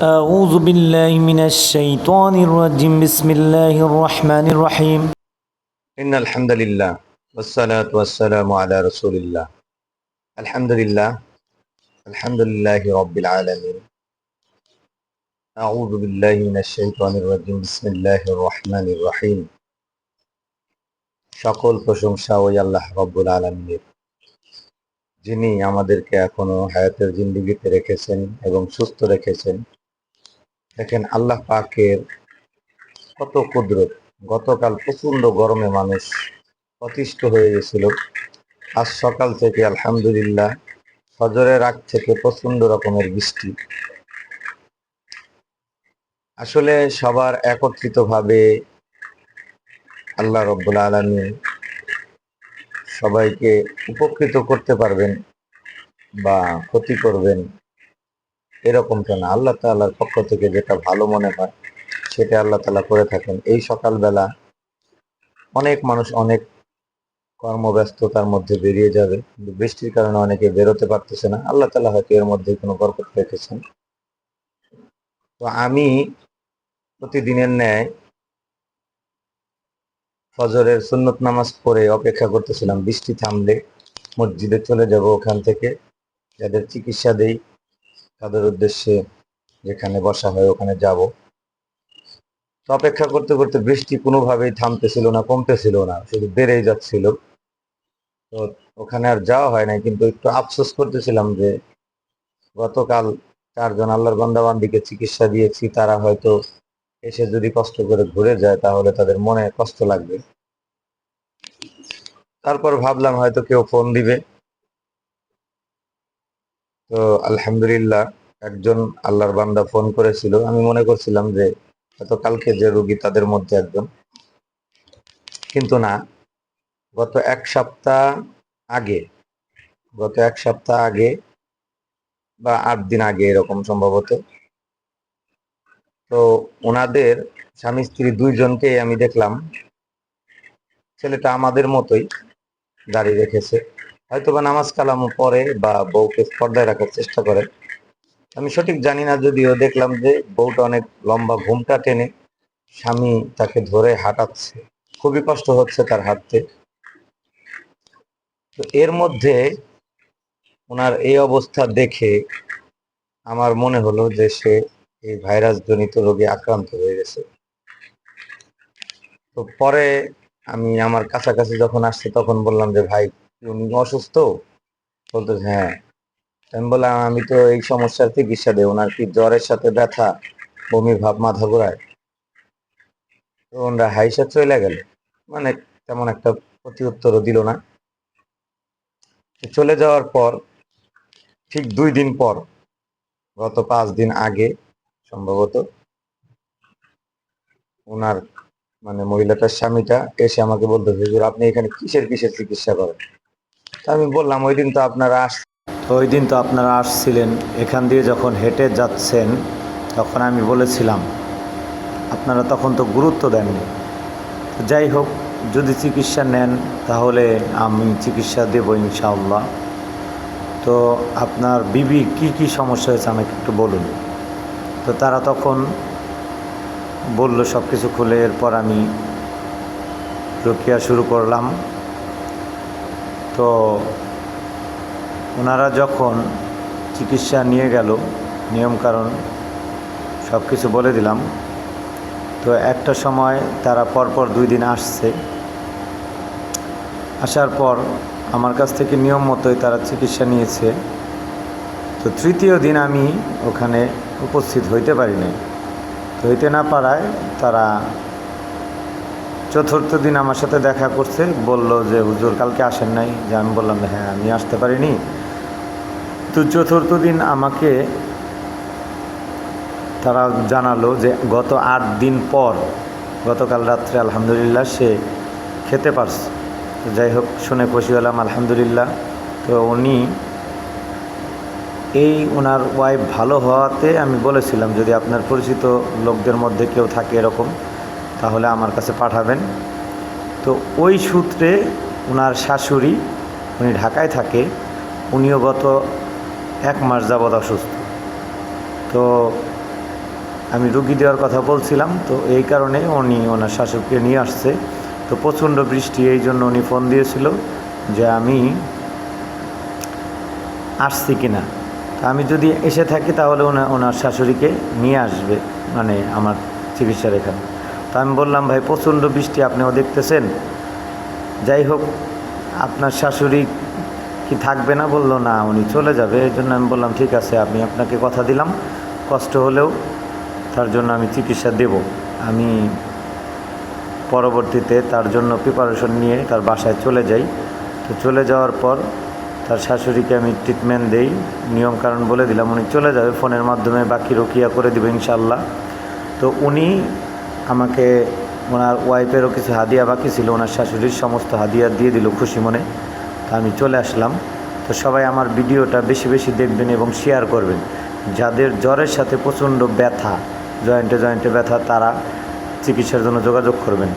أعوذ بالله من الشيطان الرجيم بسم الله الرحمن الرحيم إن الحمد لله والصلاة والسلام على رسول الله الحمد لله رب العالمين أعوذ بالله من الشيطان الرجيم بسم الله الرحمن الرحيم সকল প্রশংসা ওই আল্লাহ রব্বুল আলামিনের, যিনি আমাদেরকে এখনো হায়াতের জিন্দেগিতে রেখেছেন এবং সুস্থ রেখেছেন। দেখেন আল্লাহ পাকের কত কুদরত। গতকাল প্রচন্ড গরমে মানুষ অতিষ্ঠ হয়ে গেছিল। আজ সকাল থেকে আলহামদুলিল্লাহ ফজরের আগ থেকে প্রচন্ড রকমের বৃষ্টি। আসলে সবার একত্রিতভাবে আল্লাহ রব্বুল আলামিন সবাইকে উপকৃত করতে পারবেন বা ক্ষতি করবেন এরকমটা না। আল্লাহ তাআলার পক্ষ থেকে যেটা ভালো মনে হয় সেটা আল্লাহ তাআলা করে থাকেন। এই সকালবেলা অনেক মানুষ অনেক কর্মব্যস্ততার মধ্যে বেরিয়ে যাবে, কিন্তু বৃষ্টির কারণে অনেকে বেরোতে পারতেছে না। আল্লাহ তাআলা হয়তো এর মধ্যে কোনো বরকত রেখেছেন। তো আমি প্রতিদিনের ন্যায় ফজরের সুন্নত নামাজ পড়ে অপেক্ষা করতেছিলাম বৃষ্টি থামলে মসজিদে চলে যাব, ওখান থেকে যাদের চিকিৎসা দেই তাদের উদ্দেশ্যে যেখানে বসা হয় ওখানে যাব। তো অপেক্ষা করতে করতে বৃষ্টি কোনোভাবেই থামতেছিল না, কমতেছিল না, শুধু বেড়েই যাচ্ছিল। তো ওখানে আর যাওয়া হয় নাই, কিন্তু একটু আফসোস করতেছিলাম যে গতকাল 4 জন আল্লাহর বান্দাবান্দিকে চিকিৎসা দিয়েছি, তারা হয়তো এসে যদি কষ্ট করে ঘুরে যায় তাহলে তাদের মনে কষ্ট লাগবে। তারপর ভাবলাম হয়তো কেউ ফোন দিবে। তো আলহামদুলিল্লাহ একজন আল্লাহর বান্দা ফোন করেছিল। আমি মনে করছিলাম যে হয়তো কালকে যে রোগী তাদের মধ্যে একজন, কিন্তু না। গত এক সপ্তাহ আগে গত এক সপ্তাহ আগে বা 8 দিন আগে এরকম সম্ভবত, তো ওনাদের স্বামী স্ত্রী দুইজনকে আমি দেখলাম। ছেলেটা আমাদের মতোই দাড়ি রেখেছে, হয়তো বা নামাজ কালাম পড়ে বা বউকে পর্দায় রাখার চেষ্টা করে, আমি সঠিক জানি না। যদিও দেখলাম যে বউটা অনেক লম্বা ঘুমটা টেনে স্বামী তাকে ধরে হাঁটাচ্ছে, খুবই কষ্ট হচ্ছে তার হাঁটতে। তো এর মধ্যে ওনার এই অবস্থা দেখে আমার মনে হলো যে সে এই ভাইরাস জনিত রোগে আক্রান্ত হয়ে গেছে। তো পরে আমি আমার কাছাকাছি যখন আসছে তখন বললাম যে ভাই, উনি অসুস্থ? বলতে হ্যাঁ। আমি বললাম আমি তো এই সমস্যার চিকিৎসা দেব, ওনার কি জ্বরের সাথে ব্যথা, বমি ভাব, মাথা ঘোরায়? তো ওনারা হাইসা চলে গেল, মানে তেমন একটা প্রতি উত্তরও দিল না। চলে যাওয়ার পর ঠিক 2 দিন পর, গত 5 দিন আগে সম্ভবত, ওনার মানে মহিলাটার স্বামীটা এসে আমাকে বলতে, হুজুর আপনি এখানে কিসের কিসের চিকিৎসা করেন? আমি বললাম ওই দিন তো আপনারা আসছিলেন, এখান দিয়ে যখন হেঁটে যাচ্ছেন তখন আমি বলেছিলাম, আপনারা তখন তো গুরুত্ব দেননি। যাই হোক, যদি চিকিৎসা নেন তাহলে আমি চিকিৎসা দেব ইনশাআল্লাহ। তো আপনার বিবির কি কি সমস্যা হয়েছে আমাকে একটু বলুন। তো তারা তখন বলল সব কিছু খুলে। এরপর আমি রুকিয়া শুরু করলাম। তো ওনারা যখন চিকিৎসা নিয়ে গেল, নিয়মকানুন সব কিছু বলে দিলাম। তো একটা সময় তারা পরপর 2 দিন আসছে। আসার পর আমার কাছ থেকে নিয়ম মতোই তারা চিকিৎসা নিয়েছে। তো তৃতীয় দিন আমি ওখানে উপস্থিত হইতে পারি নাই। তো হইতে না পারায় তারা চতুর্থ দিন আমার সাথে দেখা করছে, বলল যে হুজুর কালকে আসেন নাই? যে আমি বললাম হ্যাঁ আমি আসতে পারিনি। তো চতুর্থ দিন আমাকে তারা জানালো যে গত 8 দিন পর গতকাল রাত্রে আলহামদুলিল্লাহ সে খেতে পারছে। যাই হোক, শুনে খুশি হলাম আলহামদুলিল্লাহ। তো উনি ওনার ওয়াইফ ভালো হওয়াতে আমি বলেছিলাম যদি আপনার পরিচিত লোকদের মধ্যে কেউ থাকে এরকম তাহলে আমার কাছে পাঠাবেন। তো ওই সূত্রে ওনার শাশুড়ি, উনি ঢাকায় থাকে, উনিও গত 1 মাস যাবৎ অসুস্থ। তো আমি রুগী দেওয়ার কথা বলছিলাম, তো এই কারণে উনি ওনার শাশুড়িকে নিয়ে আসছে। তো প্রচণ্ড বৃষ্টি, এই জন্য উনি ফোন দিয়েছিল যে আমি আসছি কিনা। তো আমি যদি এসে থাকি তাহলে ওনার শাশুড়িকে নিয়ে আসবে, মানে আমার চিকিৎসার এখানে। তো আমি বললাম, ভাই প্রচণ্ড বৃষ্টি, আপনিও দেখতেছেন, যাই হোক আপনার শাশুড়ি কি থাকবে না? বললো না, উনি চলে যাবে। এই জন্য আমি বললাম ঠিক আছে, আমি আপনাকে কথা দিলাম, কষ্ট হলেও তার জন্য আমি চিকিৎসা দেব। আমি পরবর্তীতে তার জন্য প্রিপারেশন নিয়ে তার বাসায় চলে যাই। তো চলে যাওয়ার পর তার শাশুড়িকে আমি ট্রিটমেন্ট দেই, নিয়মকানুন বলে দিলাম, উনি চলে যাবে, ফোনের মাধ্যমে বাকি রোকিয়া করে দেবে ইনশাল্লাহ। তো উনি আমাকে ওনার ওয়াইফেরও কিছু হাদিয়া বাকি ছিল, ওনার শাশুড়ির সমস্ত হাদিয়া দিয়ে দিল খুশি মনে। তো আমি চলে আসলাম। তো সবাই আমার ভিডিওটা বেশি বেশি দেখবেন এবং শেয়ার করবেন। যাদের জ্বরের সাথে প্রচণ্ড ব্যথা, জয়েন্টে ব্যথা, তারা চিকিৎসার জন্য যোগাযোগ করবেন।